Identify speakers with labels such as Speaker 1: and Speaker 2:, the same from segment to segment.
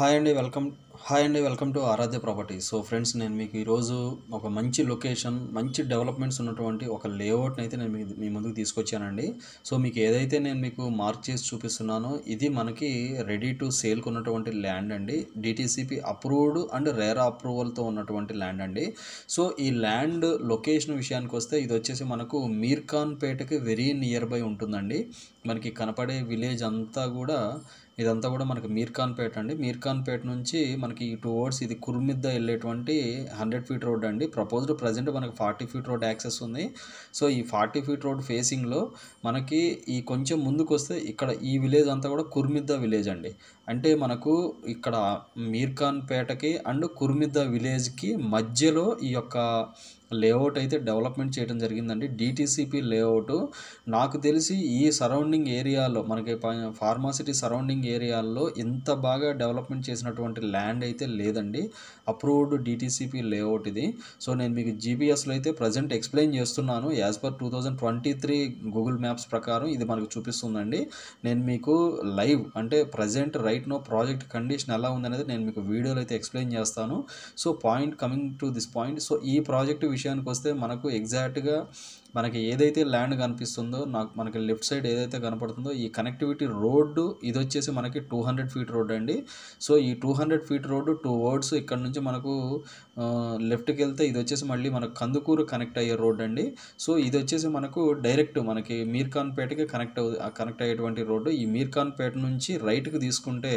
Speaker 1: Welcome to Aaradhya Properties. So friends, నేను మీకు ఈరోజు ఒక మంచి లొకేషన్, మంచి డెవలప్మెంట్స్ ఉన్నటువంటి ఒక లేఅవుట్ని అయితే నేను మీ ముందుకు తీసుకొచ్చానండి. సో మీకు ఏదైతే నేను మీకు మార్క్ చేసి చూపిస్తున్నానో ఇది మనకి రెడీ టు సేల్కి ఉన్నటువంటి ల్యాండ్ అండి. డిటిసిపి అప్రూవ్డ్ అండ్ రేరా అప్రూవల్తో ఉన్నటువంటి ల్యాండ్ అండి. సో ఈ ల్యాండ్ లొకేషన్ విషయానికి వస్తే ఇది వచ్చేసి మనకు మీర్ఖాన్పేటకి వెరీ నియర్ బై ఉంటుందండి. మనకి కనపడే విలేజ్ అంతా కూడా ఇదంతా కూడా మనకి మీర్ఖాన్పేట అండి. మీర్ఖాన్పేట నుంచి మనకి టువర్డ్స్ ఇది కుర్మిద్ద వెళ్ళేటువంటి 100 ఫీట్ రోడ్ అండి. ప్రజెంట్ మనకి 40 ఫీట్ రోడ్ యాక్సెస్ ఉంది. సో ఈ 40 ఫీట్ రోడ్ ఫేసింగ్లో మనకి ఈ కొంచెం ముందుకు వస్తే ఇక్కడ ఈ విలేజ్ అంతా కూడా కుర్మిద్ద విలేజ్ అండి. అంటే మనకు ఇక్కడ మీర్ఖాన్పేటకి అండ్ కుర్మిద్ద విలేజ్కి మధ్యలో ఈ యొక్క లేఅవుట్ అయితే డెవలప్మెంట్ చేయడం జరిగిందండి. DTCP layout. నాకు తెలిసి ఈ సరౌండింగ్ ఏరియాలో మనకి ఫార్మాసిటీ సరౌండింగ్ ఏరియాల్లో ఇంత బాగా డెవలప్మెంట్ చేసినటువంటి ల్యాండ్ అయితే లేదండి. అప్రూవ్డ్ డిటిసిపి లేఅవుట్ ఇది. సో నేను మీకు జీపీఎస్లో అయితే ప్రజెంట్ ఎక్స్ప్లెయిన్ చేస్తున్నాను. యాజ్ పర్ 2023 గూగుల్ మ్యాప్స్ ప్రకారం ఇది మనకు చూపిస్తుందండి. నేను మీకు లైవ్ అంటే present right now project condition ఎలా ఉందనేది నేను మీకు వీడియోలో అయితే ఎక్స్ప్లెయిన్ చేస్తాను. So coming to this point. So ఈ ప్రాజెక్ట్ విషయానికి వస్తే మనకు ఎగ్జాక్ట్గా మనకి ఏదైతే ల్యాండ్ కనిపిస్తుందో మనకి లెఫ్ట్ సైడ్ ఏదైతే కనపడుతుందో ఈ కనెక్టివిటీ రోడ్డు ఇది వచ్చేసి మనకి 200 ఫీట్ రోడ్ అండి. సో ఈ 200 ఫీట్ రోడ్డు వర్డ్స్ ఇక్కడ నుంచి మనకు లెఫ్ట్కి వెళ్తే ఇది వచ్చేసి మళ్ళీ మనకు కందుకూరు కనెక్ట్ అయ్యే రోడ్ అండి. సో ఇది వచ్చేసి మనకు డైరెక్ట్ మనకి మీర్ఖాన్పేటకి కనెక్ట్ అయ్యేటువంటి రోడ్డు. ఈ మీర్ఖాన్పేట నుంచి రైట్కి తీసుకుంటే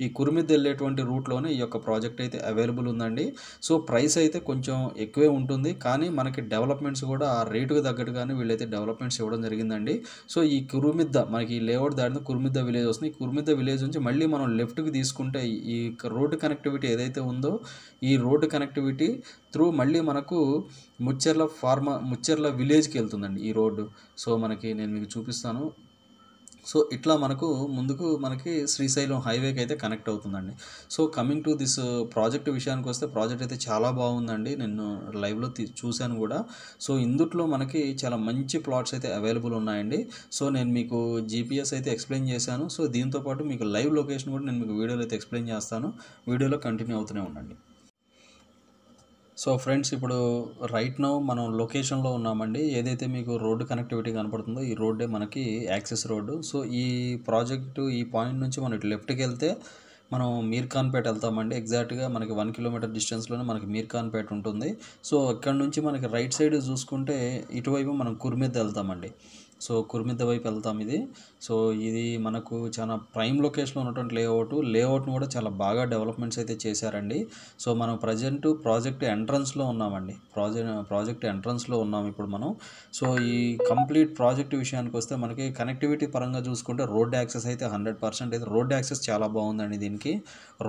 Speaker 1: ఈ కుర్మిద్ద వెళ్ళేటువంటి రూట్లోనే ఈ యొక్క ప్రాజెక్ట్ అయితే అవైలబుల్ ఉందండి. సో ప్రైస్ అయితే కొంచెం ఎక్కువే ఉంటుంది, కానీ మనకి డెవలప్మెంట్స్ కూడా ఆ రేటుకు తగ్గట్టుగానే వీళ్ళైతే డెవలప్మెంట్స్ ఇవ్వడం జరిగిందండి. సో ఈ కుర్మిద్ద మనకి ఈ లేఅవుట్ దాటిన కుర్మిద్ద విలేజ్ వస్తుంది. ఈ కుర్మిద్ద విలేజ్ నుంచి మళ్ళీ మనం లెఫ్ట్కి తీసుకుంటే ఈ రోడ్డు కనెక్టివిటీ ఏదైతే ఉందో ఈ రోడ్డు కనెక్టివిటీ త్రూ మళ్ళీ మనకు ముచ్చెర్ల విలేజ్కి వెళ్తుందండి ఈ రోడ్డు. సో నేను మీకు చూపిస్తాను. సో ఇట్లా ముందుకు మనకి శ్రీశైలం హైవేకి అయితే కనెక్ట్ అవుతుందండి. So coming to this project విషయానికి వస్తే ప్రాజెక్ట్ అయితే చాలా బాగుందండి. నేను లైవ్లో చూశాను కూడా. సో ఇందుట్లో మనకి చాలా మంచి ప్లాట్స్ అయితే అవైలబుల్ ఉన్నాయండి. సో నేను మీకు జీపీఎస్ అయితే ఎక్స్ప్లెయిన్ చేశాను. సో దీంతోపాటు మీకు లైవ్ లొకేషన్ కూడా నేను మీకు వీడియోలో అయితే ఎక్స్ప్లెయిన్ చేస్తాను. వీడియోలో కంటిన్యూ అవుతూనే ఉండండి. సో ఫ్రెండ్స్, ఇప్పుడు రైట్ నౌ మనం లొకేషన్లో ఉన్నామండి. ఏదైతే మీకు రోడ్డు కనెక్టివిటీ కనపడుతుందో ఈ రోడ్డే మనకి యాక్సెస్ రోడ్డు. సో ఈ ప్రాజెక్టు ఈ పాయింట్ నుంచి మనం ఇటు లెఫ్ట్కి వెళ్తే మనం మీర్ఖాన్పేట వెళ్తామండి. ఎగ్జాక్ట్గా మనకి 1 కిలోమీటర్ డిస్టెన్స్లోనే మనకి మీర్ఖాన్పేట ఉంటుంది. సో ఇక్కడ నుంచి మనకి రైట్ సైడ్ చూసుకుంటే ఇటువైపు మనం కుర్మిద్ద వెళ్తామండి. సో కుర్మిద్ద వైపు వెళ్తాం ఇది. సో ఇది మనకు చాలా ప్రైమ్ లొకేషన్లో ఉన్నటువంటి లేఅవుట్ను కూడా చాలా బాగా డెవలప్మెంట్స్ అయితే చేశారండి. సో మనం ప్రజెంట్ ప్రాజెక్ట్ ఎంట్రన్స్లో ఉన్నామండి. ప్రాజెక్ట్ ఎంట్రన్స్లో ఉన్నాం ఇప్పుడు మనం. సో ఈ కంప్లీట్ ప్రాజెక్ట్ విషయానికి వస్తే మనకి కనెక్టివిటీ పరంగా చూసుకుంటే రోడ్ యాక్సెస్ అయితే 100% అయితే రోడ్ యాక్సెస్ చాలా బాగుందండి. దీనికి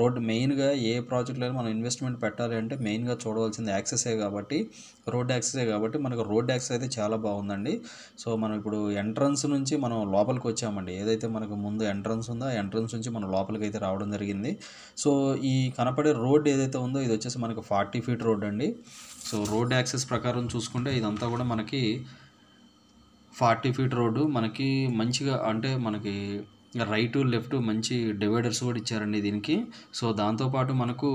Speaker 1: రోడ్ మెయిన్గా ఏ ప్రాజెక్ట్లో మనం ఇన్వెస్ట్మెంట్ పెట్టాలి అంటే మెయిన్గా చూడవలసింది యాక్సెసే కాబట్టి మనకు రోడ్ యాక్సెస్ అయితే చాలా బాగుందండి. సో మనం ఇప్పుడు ఎంట్రన్స్ నుంచి మనం లోపలికి వచ్చామండి. ఏదైతే మనకు ముందు ఎంట్రన్స్ ఉందో ఆ ఎంట్రన్స్ నుంచి మనం లోపలికి అయితే రావడం జరిగింది. సో ఈ కనపడే రోడ్ ఏదైతే ఉందో ఇది వచ్చేసి మనకి 40 ఫీట్ రోడ్ అండి. సో రోడ్ యాక్సెస్ ప్రకారం చూసుకుంటే ఇదంతా కూడా మనకి 40 ఫీట్ రోడ్డు. మనకి మంచిగా అంటే మనకి రైట్ లెఫ్ట్ మంచి డివైడర్స్ కూడా ఇచ్చారండి దీనికి. సో దాంతోపాటు మనకు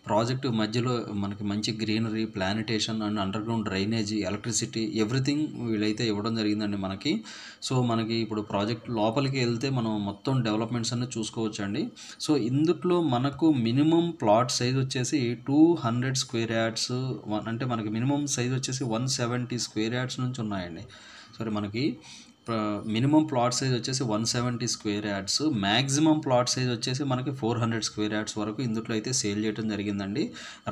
Speaker 1: ప్రాజెక్టు మధ్యలో మనకి మంచి greenery, plantation and under ground drainage, electricity everything వీళ్ళైతే ఇవ్వడం జరిగిందండి మనకి. సో మనకి ఇప్పుడు ప్రాజెక్ట్ లోపలికి వెళ్తే మనం మొత్తం డెవలప్మెంట్స్ అన్నీ చూసుకోవచ్చండి. సో ఇందుట్లో మనకు మినిమం ప్లాట్ సైజ్ వచ్చేసి 200 స్క్వేర్ యార్డ్స్, అంటే మనకి మినిమం సైజ్ వచ్చేసి 170 స్క్వేర్ యార్డ్స్ నుంచి ఉన్నాయండి. సరే, మనకి మినిమం ప్లాట్ సైజ్ వచ్చేసి 170 square yards, maximum plot size వచ్చేసి మనకి 400 స్క్వేర్ యార్డ్స్ వరకు ఇందులో అయితే సేల్ చేయడం జరిగిందండి.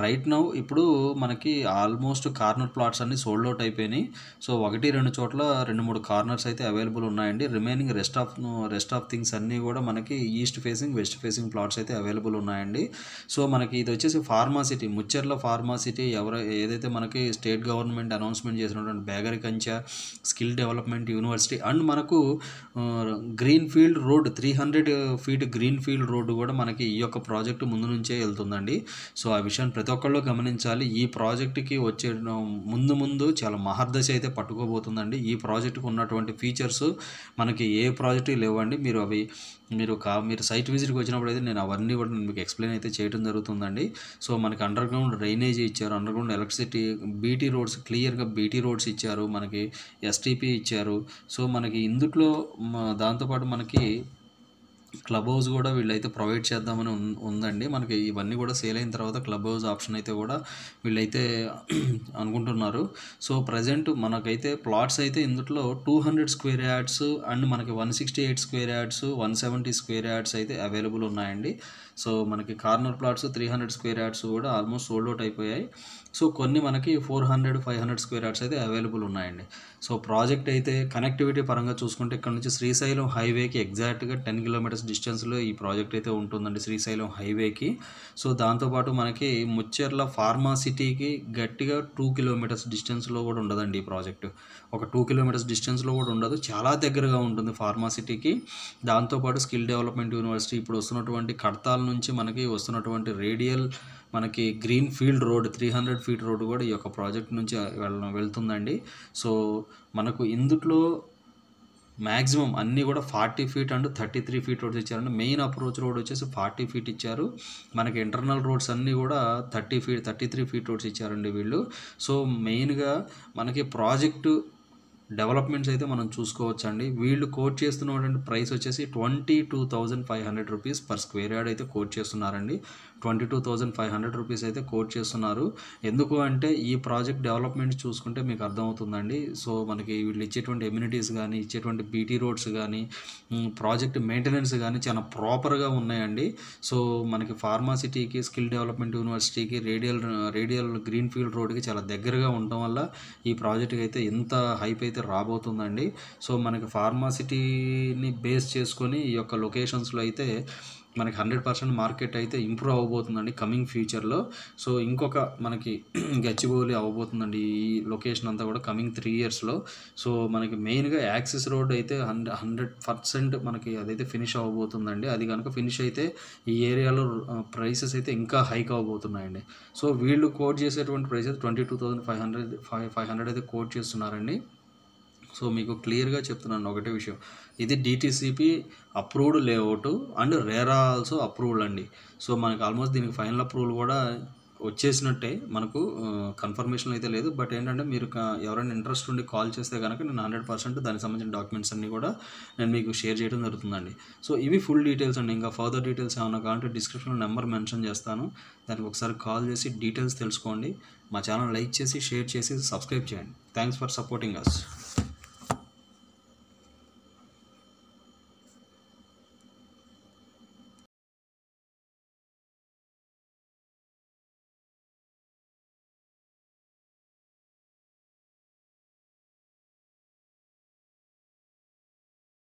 Speaker 1: రైట్ నౌ ఇప్పుడు మనకి ఆల్మోస్ట్ కార్నర్ ప్లాట్స్ అన్ని సోల్డ్ అవుట్ అయిపోయినాయి. సో 1-2 చోట్ల 2-3 కార్నర్స్ అయితే అవైలబుల్ ఉన్నాయండి. రిమైనింగ్ రెస్ట్ ఆఫ్ థింగ్స్ అన్నీ కూడా మనకి east facing, west facing plots అయితే అవైలబుల్ ఉన్నాయండి. సో మనకి ఇది వచ్చేసి ఫార్మాసిటీ, ముచ్చెర్ల ఫార్మాసిటీ ఏదైతే మనకి స్టేట్ గవర్నమెంట్ అనౌన్స్మెంట్ చేసినటువంటి Begari Kancha skill development university and మనకు green field road 300 feet green field road కూడా మనకి ఈ యొక్క ప్రాజెక్టు ముందు నుంచే వెళ్తుందండి. సో ఆ విషయాన్ని ప్రతి ఒక్కళ్ళు గమనించాలి. ఈ ప్రాజెక్టుకి వచ్చే ముందు చాలా మహర్దశ అయితే పట్టుకోబోతుందండి. ఈ ప్రాజెక్టుకు ఉన్నటువంటి ఫీచర్స్ మనకి ఏ ప్రాజెక్టు లేవండి. మీరు అవి మీరు సైట్ విజిట్కి వచ్చినప్పుడు అయితే నేను అవన్నీ కూడా నేను మీకు ఎక్స్ప్లెయిన్ అయితే చేయడం జరుగుతుందండి. సో మనకి అండర్ గ్రౌండ్ డ్రైనేజీ ఇచ్చారు, under ground electricity, BT roads, క్లియర్గా బీటీ రోడ్స్ ఇచ్చారు, మనకి ఎస్టీపీ ఇచ్చారు. సో మనకి ఇందుట్లో దాంతోపాటు మనకి క్లబ్ హౌస్ కూడా వీళ్ళైతే ప్రొవైడ్ చేద్దామని ఉందండి. మనకి ఇవన్నీ కూడా సేల్ అయిన తర్వాత క్లబ్ హౌస్ ఆప్షన్ అయితే కూడా వీళ్ళైతే అనుకుంటున్నారు. సో ప్రజెంట్ మనకైతే ప్లాట్స్ అయితే ఇందులో 200 స్క్వేర్ యార్డ్స్ అండ్ మనకి 168 స్క్వేర్ యార్డ్స్, 170 స్క్వేర్ యార్డ్స్ అయితే అవైలబుల్ ఉన్నాయండి. సో మనకి కార్నర్ ప్లాట్స్ 300 స్క్వేర్ యార్డ్స్ కూడా ఆల్మోస్ట్ సోల్డ్ అవుట్ అయిపోయాయి. సో కొన్ని మనకి 400, 500 స్క్వేర్ యార్డ్స్ అయితే అవైలబుల్ ఉన్నాయండి. సో ప్రాజెక్ట్ అయితే కనెక్టివిటీ పరంగా చూసుకుంటే ఇక్కడ నుంచి శ్రీశైలం హైవేకి ఎగ్జాక్ట్గా 10 కిలోమీటర్స్ డిస్టెన్స్లో ఈ ప్రాజెక్ట్ అయితే ఉంటుందండి, శ్రీశైలం హైవేకి. సో దాంతోపాటు మనకి ముచ్చెర్ల ఫార్మా సిటీకి గట్టిగా 2 కిలోమీటర్స్ డిస్టెన్స్లో కూడా ఉండదండి ఈ ప్రాజెక్టు. ఒక 2 కిలోమీటర్స్ డిస్టెన్స్లో కూడా ఉండదు, చాలా దగ్గరగా ఉంటుంది ఫార్మా సిటీకి. దాంతోపాటు స్కిల్ డెవలప్మెంట్ యూనివర్సిటీ, ఇప్పుడు వస్తున్నటువంటి కడతాల నుంచి మనకి వస్తున్నటువంటి రేడియల్ మనకి green field road 300 feet road కూడా ఈ యొక్క ప్రాజెక్ట్ నుంచి వెళ్తుందండి. సో మనకు ఇందులో మ్యాక్సిమం అన్నీ కూడా 40 ఫీట్ అండ్ 33 ఫీట్ రోడ్స్ ఇచ్చారండి. మెయిన్ అప్రోచ్ రోడ్ వచ్చేసి 40 ఫీట్ ఇచ్చారు. మనకి ఇంటర్నల్ రోడ్స్ అన్నీ కూడా 33 ఫీట్ రోడ్స్ ఇచ్చారండి వీళ్ళు. సో మెయిన్గా మనకి ప్రాజెక్టు డెవలప్మెంట్స్ అయితే మనం చూసుకోవచ్చండి. వీళ్ళు కోట్ చేస్తున్నటువంటి ప్రైస్ వచ్చేసి 22,500 రూపీస్ పర్ స్క్వేర్ యార్డ్ అయితే కోట్ చేస్తున్నారండి. 22,500 రూపీస్ అయితే కోట్ చేస్తున్నారు. ఎందుకు అంటే ఈ ప్రాజెక్ట్ డెవలప్మెంట్ చూసుకుంటే మీకు అర్థమవుతుందండి. సో మనకి వీళ్ళు ఇచ్చేటువంటి ఎమ్యూనిటీస్ కానీ, ఇచ్చేటువంటి బీటీ రోడ్స్ కానీ, ప్రాజెక్ట్ మెయింటెనెన్స్ కానీ చాలా ప్రాపర్గా ఉన్నాయండి. సో మనకి ఫార్మాసిటీకి, స్కిల్ డెవలప్మెంట్ యూనివర్సిటీకి, రేడియల్ గ్రీన్ ఫీల్డ్ రోడ్కి చాలా దగ్గరగా ఉండటం వల్ల ఈ ప్రాజెక్ట్కి అయితే ఎంత హైప్ అయితే రాబోతుందండి. సో మనకి ఫార్మాసిటీని బేస్ చేసుకొని ఈ యొక్క లొకేషన్స్లో అయితే మనకి 100% మార్కెట్ అయితే ఇంప్రూవ్ అవ్వబోతుందండి కమింగ్ ఫ్యూచర్లో. సో ఇంకొక మనకి గచ్చిబౌలి అవ్వబోతుందండి ఈ లొకేషన్ అంతా కూడా కమింగ్ 3 ఇయర్స్లో. సో మనకి మెయిన్గా యాక్సిస్ రోడ్ అయితే 100% మనకి అదైతే ఫినిష్ అవ్వబోతుందండి. అది కనుక ఫినిష్ అయితే ఈ ఏరియాలో ప్రైసెస్ అయితే ఇంకా హైక్ అవ్వబోతున్నాయండి. సో వీళ్ళు కోట్ చేసేటువంటి ప్రైస్ అయితే 22,500 అయితే కోట్ చేస్తున్నారండి. సో మీకు క్లియర్గా చెప్తున్నాను ఒకటే విషయం, ఇది DTCP approved layout and RERA also approved అండి. సో మనకి ఆల్మోస్ట్ దీనికి ఫైనల్ అప్రూవల్ కూడా వచ్చేసినట్టే, మనకు కన్ఫర్మేషన్ అయితే లేదు. బట్ ఏంటంటే మీరు ఎవరైనా ఇంట్రెస్ట్ ఉండి కాల్ చేస్తే కనుక నేను 100% దానికి సంబంధించిన డాక్యుమెంట్స్ అన్నీ కూడా నేను మీకు షేర్ చేయడం జరుగుతుందండి. సో ఇవి ఫుల్ డీటెయిల్స్ అండి. ఇంకా ఫర్దర్ డీటెయిల్స్ ఏమైనా కావాలంటే డిస్క్రిప్షన్లో నెంబర్ మెన్షన్ చేస్తాను, దానికి ఒకసారి కాల్ చేసి డీటెయిల్స్ తెలుసుకోండి. మా ఛానల్ లైక్ చేసి, షేర్ చేసి, సబ్స్క్రైబ్ చేయండి. Thanks for supporting us.